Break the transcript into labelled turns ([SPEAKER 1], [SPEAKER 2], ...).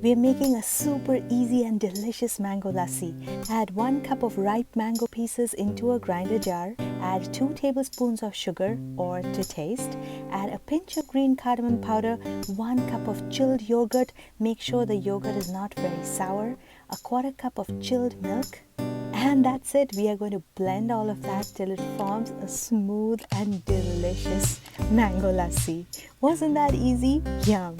[SPEAKER 1] We're making a super easy and delicious mango lassi. Add 1 cup of ripe mango pieces into a grinder jar. Add 2 tablespoons of sugar or to taste. Add a pinch of green cardamom powder, 1 cup of chilled yogurt. Make sure the yogurt is not very sour. A 1/4 cup of chilled milk. And that's it. We are going to blend all of that till it forms a smooth and delicious mango lassi. Wasn't that easy? Yum!